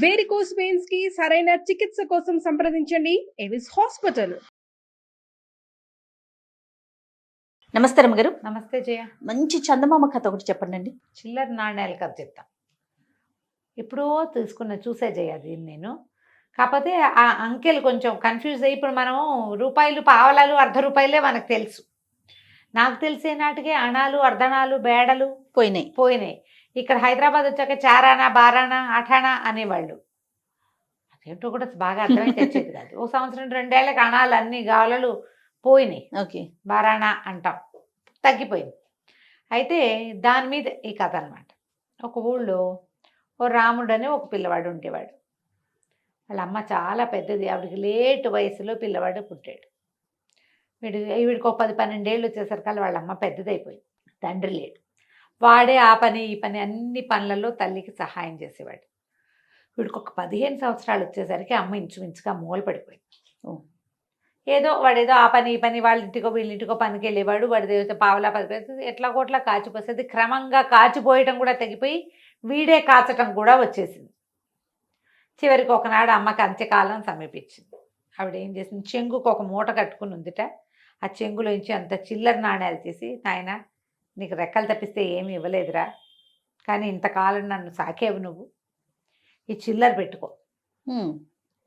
Varicose veins కి సరైన చికిత్స కోసం సంప్రదించండి ఎవిస్ హాస్పిటల్. నమస్తే రమ్మగారు. నమస్తే జయ. మంచి చందమామ కథ ఒకటి చెప్పండి. చిల్లర నాణ్యాల కథ చెప్తాం. ఇప్పుడు చూసే జయ దీన్ని నేను. కాకపోతే ఆ అంకెలు కొంచెం కన్ఫ్యూజ్ అయ్యి, ఇప్పుడు మనం రూపాయలు, పావలాలు, అర్ధ రూపాయలే మనకు తెలుసు. నాకు తెలిసే నాటికే అణాలు, అర్ధనాలు, బేడలు పోయినాయి. ఇక్కడ హైదరాబాద్ వచ్చాక చారానా, బారానా, అఠానా అనేవాళ్ళు. అదేంటో కూడా బాగా అర్థమై తెచ్చేది కాదు. ఓ సంవత్సరం 2 ఏళ్ళకి అణాలు అన్ని గాలలు పోయినాయి. ఓకే, బారానా అంటాం, తగ్గిపోయింది. అయితే దాని మీద ఈ కథ అనమాట. ఒక ఊళ్ళో ఓ రాముడు అని ఒక పిల్లవాడు ఉండేవాడు. వాళ్ళ అమ్మ చాలా పెద్దది, ఆవిడికి లేట్ వయసులో పిల్లవాడు పుట్టాడు. వీడికి ఒక 10-12 ఏళ్ళు వచ్చేసరికి వాళ్ళ అమ్మ పెద్దదైపోయింది, తండ్రి లేడు. వాడే ఆ పని ఈ పని అన్ని పనులలో తల్లికి సహాయం చేసేవాడు. వీడికి ఒక 15 సంవత్సరాలు వచ్చేసరికి అమ్మ ఇంచుమించుగా మూల పడిపోయింది. వాడేదో ఆ పని ఈ పని, వాళ్ళ ఇంటికో వీళ్ళింటికో పనికి వెళ్ళేవాడు. వాడి పావలా 10 ఎట్లా కోట్లా కాచిపోసేది. క్రమంగా కాచిపోయటం కూడా తగ్గిపోయి వీడే కాచటం కూడా వచ్చేసింది. చివరికి ఒకనాడు అమ్మకి అంత్యకాలం సమీపించింది. ఆవిడ ఏం చేసింది, చెంగుకు ఒక మూట కట్టుకుని ఉందిట. ఆ చెంగులోంచి అంత చిల్లర నాణ్యాలు తీసి, నాయన నీకు రెక్కలు తప్పిస్తే ఏమీ ఇవ్వలేదురా, కానీ ఇంతకాలం నన్ను సాకేవు నువ్వు, ఈ చిల్లర పెట్టుకో.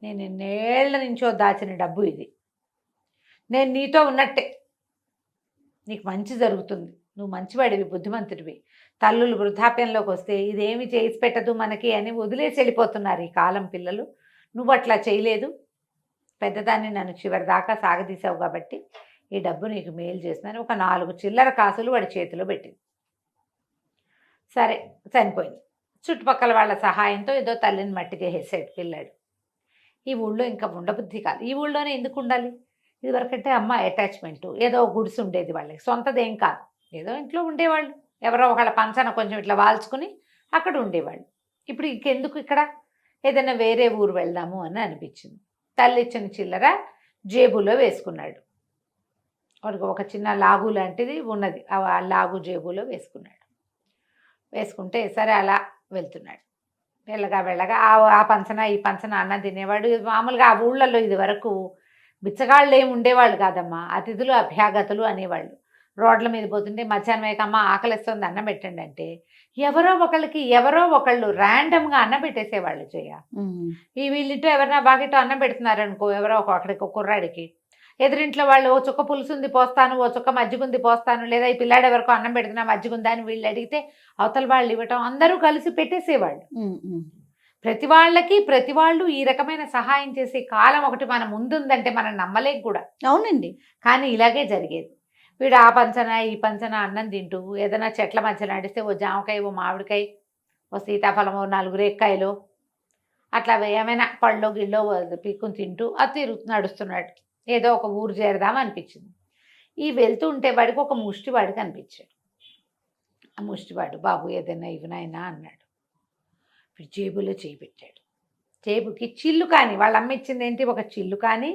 నేను ఎన్నేళ్ల నుంచో దాచిన డబ్బు ఇది. నేను నీతో ఉన్నట్టే, నీకు మంచి జరుగుతుంది, నువ్వు మంచివాడివి, బుద్ధిమంతుడివి. తల్లులు వృద్ధాప్యంలోకి వస్తే ఇదేమి చేసి పెట్టదు మనకి అని వదిలేసి వెళ్ళిపోతున్నారు ఈ కాలం పిల్లలు. నువ్వు అట్లా చేయలేదు, పెద్దదాన్ని నన్ను చివరి దాకా సాగదీసావు కాబట్టి ఈ డబ్బు నీకు మేలు చేస్తున్నాను. ఒక 4 చిల్లర కాసులు వాడి చేతిలో పెట్టింది. సరే, చనిపోయింది. చుట్టుపక్కల వాళ్ళ సహాయంతో ఏదో తల్లిని మట్టికేసాడు పిల్లాడు. ఈ ఊళ్ళో ఇంకా ఉండబుద్ధి కాదు. ఈ ఊళ్ళోనే ఎందుకు ఉండాలి? ఇదివరకంటే అమ్మ అటాచ్మెంటు, ఏదో గుడిసి ఉండేది వాళ్ళకి, సొంతదేం కాదు, ఏదో ఇంట్లో ఉండేవాళ్ళు. ఎవరో ఒకళ్ళ పంచన కొంచెం ఇట్లా వాల్చుకుని అక్కడ ఉండేవాళ్ళు. ఇప్పుడు ఇంకెందుకు ఇక్కడ, ఏదైనా వేరే ఊరు వెళ్దాము అని అనిపించింది. తల్లి ఇచ్చిన చిల్లర జేబులో వేసుకున్నాడు. వాడికి ఒక చిన్న లాగు లాంటిది ఉన్నది, ఆ లాగు జేబులో వేసుకుంటే సరే అలా వెళ్తున్నాడు. వెళ్ళగా ఆ పంచన ఈ పంచన అన్నం తినేవాడు. మామూలుగా ఆ ఊళ్ళల్లో ఇది వరకు బిచ్చగాళ్ళు ఏమి ఉండేవాళ్ళు కాదమ్మా, అతిథులు అభ్యాగతులు అనేవాళ్ళు. రోడ్ల మీద పోతుంటే మధ్యాహ్నం అయ్యాకమ్మ ఆకలిస్తుంది అన్నం పెట్టండి అంటే ఎవరో ఒకళ్ళు ర్యాండమ్గా అన్నం పెట్టేసేవాళ్ళు. ఈ వీళ్ళింటో ఎవరైనా బాగిటో అన్నం పెడుతున్నారనుకో, ఎవరో ఒకడికి కుర్రాడికి, ఎదురింట్లో వాళ్ళు ఓ చుక్క పులుసుంది పోస్తాను, ఓ చుక్క మజ్జిగుంది పోస్తాను, లేదా ఈ పిల్లాడు ఎవరికో అన్నం పెడుతున్నా మజ్జిగుందా అని వీళ్ళు అడిగితే అవతల వాళ్ళు ఇవ్వటం, అందరూ కలిసి పెట్టేసేవాళ్ళు. ప్రతి వాళ్ళు ఈ రకమైన సహాయం చేసే కాలం ఒకటి మన ముందుందంటే మనం నమ్మలేం కూడా. అవునండి, కానీ ఇలాగే జరిగేది. వీడు ఆ పంచన ఈ పంచన అన్నం తింటూ ఏదైనా చెట్ల మధ్య నడిస్తే ఓ జామకాయ, ఓ మామిడికాయ, ఓ సీతాఫలం, ఓ 4 రేక్కాయలు అట్లా ఏమైనా పళ్ళు గిళ్ళో పీక్కుని తింటూ అది నడుస్తున్నాడు. ఏదో ఒక ఊరు చేరదాం అనిపించింది. ఈ వెళ్తూ ఉంటే వాడికి ఒక ముష్టివాడు కనిపించాడు. ఆ ముష్టివాడు, బాబు ఏదైనా ఇవ్వనైనా అన్నాడు. వీడు జేబులో చేయి పెట్టాడు. జేబుకి చిల్లు కానీ, వాళ్ళ అమ్మ ఇచ్చింది ఏంటి, ఒక చిల్లు కానీ,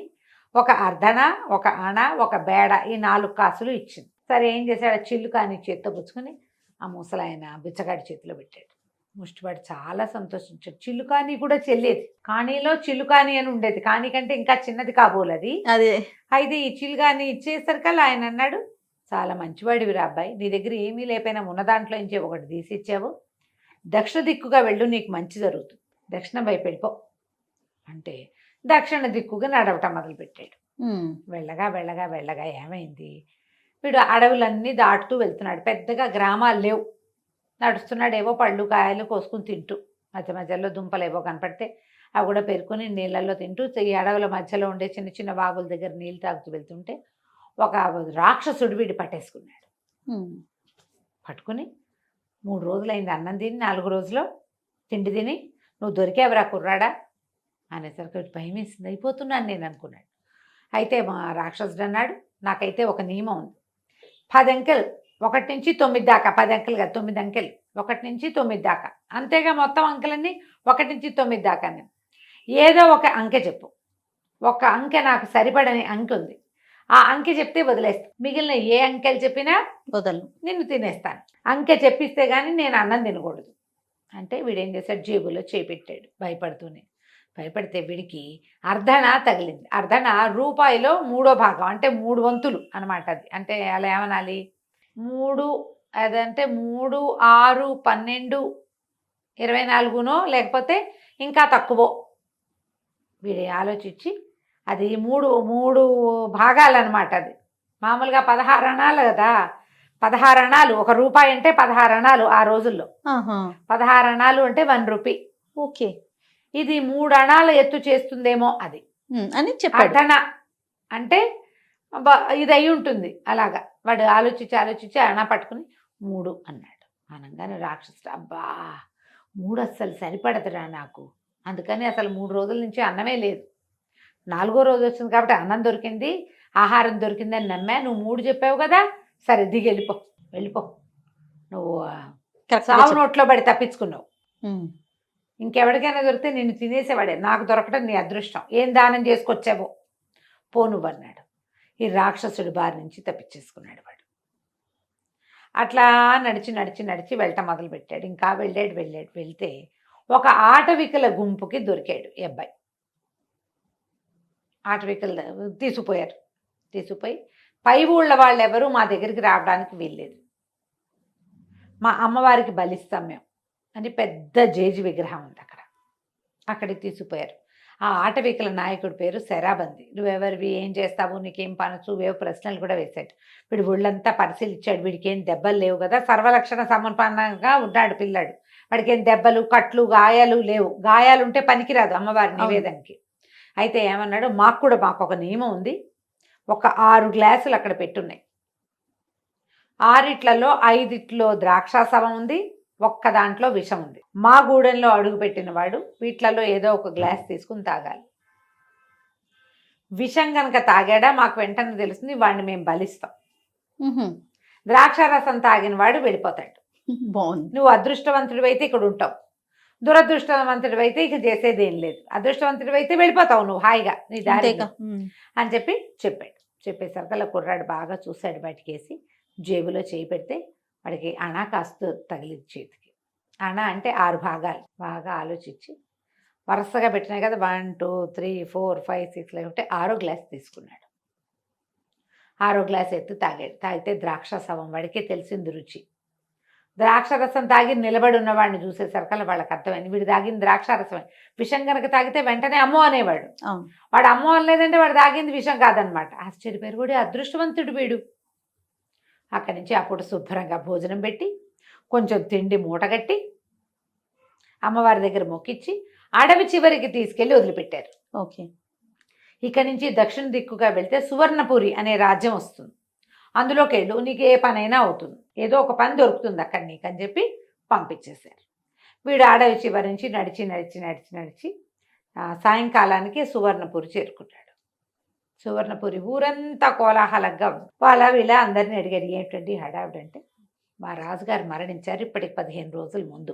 ఒక అర్ధన, ఒక అణ, ఒక బేడ, ఈ 4 కాసులు ఇచ్చింది. సరే ఏం చేశాడు, చిల్లు కానీ చేత్తో పుచ్చుకొని ఆ ముసలాయన బిచ్చగాడి చేతిలో పెట్టాడు. ముష్టివాడు చాలా సంతోషించాడు. చిల్లుకాని కూడా చెల్లేది, కానీలో చిల్లుకాని అని ఉండేది, కానీ కంటే ఇంకా చిన్నది కాబోలది అదే. అయితే ఈ చిల్లుకాని ఇచ్చేసరికల్లా ఆయన అన్నాడు, చాలా మంచివాడివిరా అబ్బాయి, నీ దగ్గర ఏమీ లేకపోయినా ఉన్న దాంట్లో నుంచి ఒకటి తీసిచ్చావు, దక్షిణ దిక్కుగా వెళ్ళు, నీకు మంచి జరుగుతుంది, దక్షిణ వైపు వెళ్ళిపో అంటే దక్షిణ దిక్కుగా నడవటం మొదలుపెట్టాడు. వెళ్ళగా ఏమైంది, వీడు అడవులన్నీ దాటుతూ వెళ్తున్నాడు. పెద్దగా గ్రామాలు లేవు. నడుస్తున్నాడు, ఏవో పళ్ళు కాయలు కోసుకుని తింటూ, మధ్యలో దుంపలు ఏవో కనపడితే అవి కూడా పెరుకుని నీళ్ళల్లో తింటూ, ఈ అడవుల మధ్యలో ఉండే చిన్న చిన్న వాగుల దగ్గర నీళ్ళు తాగుతూ వెళ్తుంటే ఒక రాక్షసుడు వీడి పట్టేసుకున్నాడు. పట్టుకుని 3 రోజులైంది అన్నం తిని, 4 రోజులో తిండి తిని, నువ్వు దొరికేవరా కుర్రాడా అనేసరికి భయం వేసింది. అయిపోతున్నాను నేను అనుకున్నాడు. అయితే మా రాక్షసుడు అన్నాడు, నాకైతే ఒక నియమం ఉంది, 10 అంకెలు 1 నుంచి 9 దాకా, 10 అంకెలు కాదు 9 అంకెలు, 1 నుంచి 9 దాకా, అంతేగా మొత్తం అంకెలన్నీ 1 నుంచి 9 దాకా. నేను ఏదో ఒక అంకె చెప్పు, ఒక అంకె నాకు సరిపడని అంకె ఉంది, ఆ అంకె చెప్తే వదిలేస్తాను, మిగిలిన ఏ అంకెలు చెప్పినా వదలను, నిన్ను తినేస్తాను. అంకె చెప్పిస్తే కానీ నేను అన్నం తినకూడదు. అంటే వీడేం చేశాడు, జేబులో చేపెట్టాడు భయపడుతూనే. భయపడితే వీడికి అర్ధన తగిలింది. అర్ధన రూపాయిలో 3వ భాగం, అంటే 3 వంతులు అనమాట అది. అంటే అలా ఏమనాలి, 3 అదంటే 3, 6, 12, 24నో లేకపోతే ఇంకా తక్కువో. వీడు ఆలోచించి అది 3 భాగాలన్నమాట. అది మామూలుగా 16 అణాలు కదా, 16 అణాలు. 1 రూపాయి అంటే 16 అణాలు ఆ రోజుల్లో. 16 అణాలు అంటే 1 రూపీ. ఓకే, ఇది 3 అణాల ఎత్తు చేస్తుందేమో అది అని చెప్పాడు. అర్ధన అంటే ఇది అయి ఉంటుంది. అలాగా వాడు ఆలోచించి అణ పట్టుకుని 3 అన్నాడు. అనగానే రాక్షసుడు, అబ్బా 3 అస్సలు సరిపడదురా నాకు, అందుకని అసలు 3 రోజుల నుంచి అన్నమే లేదు. 4వ రోజు వచ్చింది కాబట్టి అన్నం దొరికింది, ఆహారం దొరికిందని నమ్మా. నువ్వు 3 చెప్పావు కదా, సరే దిగి వెళ్ళిపో. నువ్వు సావు నోట్లో పడి తప్పించుకున్నావు. ఇంకెవరికైనా దొరికితే నిన్ను తినేసేవాడే, నాకు దొరకడం నీ అదృష్టం. ఏం దానం చేసుకొచ్చావో పో నువ్వు అన్నాడు. ఈ రాక్షసుడి బారి నుంచి తప్పించేసుకున్నాడు వాడు. అట్లా నడిచి వెళ్ళటం మొదలుపెట్టాడు. ఇంకా వెళ్తే ఒక ఆటవికల గుంపుకి దొరికాడు ఈ అబ్బాయి. ఆటవికలు తీసుకుపోయి పై ఊళ్ళ వాళ్ళు ఎవరు మా దగ్గరికి రావడానికి వీల్లేదు, మా అమ్మవారికి బలిస్తాం మేము అని పెద్ద జేజి విగ్రహం ఉంది అక్కడికి తీసుకుపోయారు. ఆ ఆటవికల నాయకుడి పేరు శరాబంది. నువ్వెవరివి, ఏం చేస్తావు, నీకేం పనసు, వేవు ప్రశ్నలు కూడా వేశాడు. వీడు ఒళ్ళంతా పరిశీలించాడు. వీడికి ఏం దెబ్బలు లేవు కదా, సర్వలక్షణ సమర్పణంగా ఉన్నాడు పిల్లాడు. వాడికి ఏం దెబ్బలు, కట్లు, గాయాలు లేవు. గాయాలుంటే పనికిరాదు అమ్మవారి నివేదనకి. అయితే ఏమన్నాడు, మాకు ఒక నియమం ఉంది, ఒక 6 గ్లాసులు అక్కడ పెట్టున్నాయి. 6 5 ద్రాక్షాసవం ఉంది, ఒక్క దాంట్లో విషం ఉంది. మా గూడెంలో అడుగు పెట్టిన వాడు వీటిలలో ఏదో ఒక గ్లాస్ తీసుకుని తాగాలి. విషం కనుక తాగాడా మాకు వెంటనే తెలుస్తుంది, వాడిని మేము బలిస్తాం. ద్రాక్షారసం తాగిన వాడు వెళ్ళిపోతాడు. బాగుంది. నువ్వు అదృష్టవంతుడు అయితే ఇక్కడ ఉంటావు, దురదృష్టవంతుడు అయితే ఇక చేసేది ఏం లేదు. అదృష్టవంతుడు అయితే వెళ్ళిపోతావు నువ్వు హాయిగా నీ దారి అని చెప్పేసరికి అలా కుర్రాడు బాగా చూశాడు. బయటికేసి జేబులో చేయి పెడితే వాడికి అణ కాస్త తగిలింది చేతికి. అణ అంటే 6 భాగాలు. బాగా ఆలోచించి వరుసగా పెట్టినాయి కదా, 1 2 3 4 5 6 లేకుంటే 6వ గ్లాస్ తీసుకున్నాడు. 6వ గ్లాస్ ఎత్తి తాగితే ద్రాక్షాసవం. వాడికే తెలిసింది రుచి. ద్రాక్షరసం తాగి నిలబడి ఉన్నవాడిని చూసేసరికల్లా వాళ్ళకి అర్థమైంది, వీడు తాగింది ద్రాక్షారసమే. విషం కనుక తాగితే వెంటనే అమ్మో అనేవాడు. వాడు అమ్మో అనలేదంటే వాడు తాగింది విషం కాదనమాట. ఆశ్చర్యపోయారు, వాడు అదృష్టవంతుడు వీడు. అక్కడి నుంచి అప్పుడు శుభ్రంగా భోజనం పెట్టి కొంచెం తిండి మూటగట్టి అమ్మవారి దగ్గర మొక్కిచ్చి అడవి చివరికి తీసుకెళ్ళి వదిలిపెట్టారు. ఓకే. ఇక్కడి నుంచి దక్షిణ దిక్కుగా వెళ్తే సువర్ణపురి అనే రాజ్యం వస్తుంది. అందులోకి వెళ్ళు, నీకు ఏ పనైనా అవుతుంది, ఏదో ఒక పని దొరుకుతుంది అక్కడ నీకు అని చెప్పి పంపించేశారు. వీడు అడవి చివరి నుంచి నడిచి సాయంకాలానికి సువర్ణపురి చేరుకున్నాడు. సువర్ణపురి ఊరంతా కోలాహలంగా ఉంది. వీళ్ళ అందరినీ అడిగారు, ఏమిటండి హడావిడంటే, మా రాజుగారు మరణించారు ఇప్పటికి 15 రోజుల ముందు.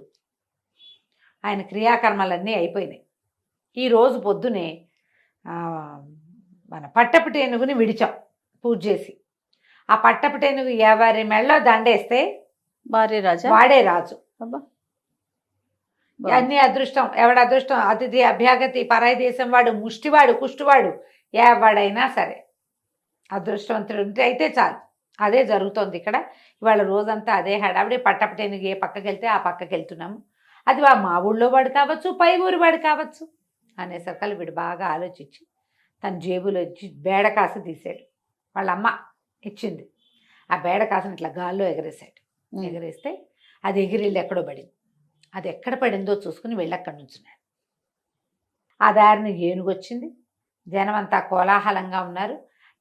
ఆయన క్రియాకర్మలన్నీ అయిపోయినాయి. ఈరోజు పొద్దునే మన పట్టపుటేనుగుని విడిచాం పూజ చేసి. ఆ పట్టపుటేనుగు ఎవరి మెళ్ళో దండేస్తే వాడే రాజు. అన్ని అదృష్టం, ఎవడ అదృష్టం, అతిథి అభ్యాగతి, పరాయి దేశం వాడు, ముష్టివాడు, కుష్టివాడు, ఎవడైనా సరే అదృష్టవంతుడు ఉంటే అయితే చాలు. అదే జరుగుతోంది ఇక్కడ. ఇవాళ రోజంతా అదే హడావిడి. పట్టపటేనుగు ఏ పక్కకి వెళ్తే ఆ పక్కకి వెళ్తున్నాము. అది మా ఊళ్ళో వాడు కావచ్చు, పై ఊరి వాడు కావచ్చు అనేసరికి వీడు బాగా ఆలోచించి తన జేబులో ఇచ్చి బేడకాసు తీసాడు. వాళ్ళ అమ్మ ఇచ్చింది. ఆ బేడకాసుని ఇట్లా గాల్లో ఎగరేసాడు. ఎగరేస్తే అది ఎగిరిల్లు ఎక్కడో పడింది. అది ఎక్కడ పడిందో చూసుకుని వెళ్ళి అక్కడి నుంచున్నాడు. ఆ దారిని ఏనుగు వచ్చింది. జనం అంతా కోలాహలంగా ఉన్నారు.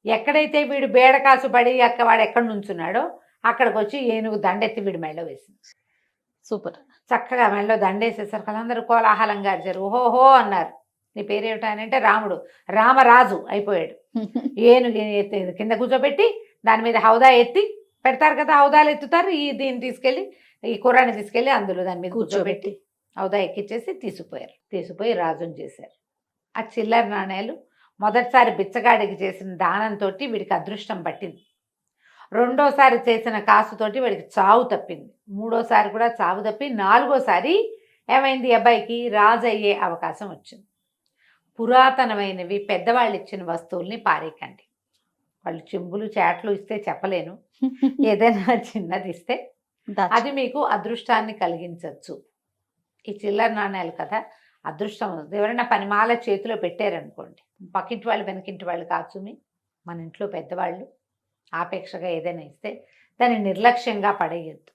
ఎక్కడైతే వీడు బేడకాసు పడి వాడు ఎక్కడ నుంచున్నాడో అక్కడికి వచ్చి ఏనుగు దండెత్తి వీడి మెళ్ళో వేసింది. సూపర్. చక్కగా మెళ్ళో దండేసేసరికి వాళ్ళందరూ కోలాహలంగా అరిచారు, ఓహోహో అన్నారు. నీ పేరేమిటంటే రాముడు, రామరాజు అయిపోయాడు. ఏనుగు కింద కూర్చోబెట్టి దాని మీద హౌదా ఎత్తి పెడతారు కదా, హౌదాలు ఎత్తుతారు. దీన్ని తీసుకెళ్ళి, ఈ కుర్రాన్ని తీసుకెళ్ళి అందులో దాని మీద కూర్చోబెట్టి హౌదా ఎక్కిచ్చేసి తీసుకుపోయి రాజుని చేశారు. ఆ చిల్లర నాణేలు మొదటిసారి బిచ్చగాడికి చేసిన దానంతో వీడికి అదృష్టం పట్టింది. రెండోసారి చేసిన కాసుతోటి వాడికి చావు తప్పింది. మూడోసారి కూడా చావు తప్పి, నాలుగోసారి ఏమైంది ఈ అబ్బాయికి రాజు అయ్యే అవకాశం వచ్చింది. పురాతనమైనవి పెద్దవాళ్ళు ఇచ్చిన వస్తువుల్ని పారేయకండి. వాళ్ళు చెంబులు చాట్లు ఇస్తే చెప్పలేను, ఏదైనా చిన్నది ఇస్తే అది మీకు అదృష్టాన్ని కలిగించవచ్చు. ఈ చిల్లర నాణ్యాలు కదా అదృష్టం. ఎవరైనా పనిమాల చేతిలో పెట్టారనుకోండి, పక్కింటి వాళ్ళు వెనకింటి వాళ్ళు కాచుమి, మన ఇంట్లో పెద్దవాళ్ళు ఆపేక్షగా ఏదైనా ఇస్తే దాన్ని నిర్లక్ష్యంగా పడేయద్దు,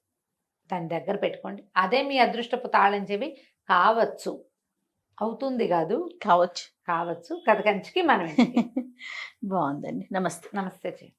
దాని దగ్గర పెట్టుకోండి. అదే మీ అదృష్టపు తాళం చెవి కావచ్చు, అవుతుంది కాదు కావచ్చు. కావచ్చు. కథ కంచికి మనం ఇంటికి. బాగుందండి. నమస్తే. నమస్తే చెయ్యి.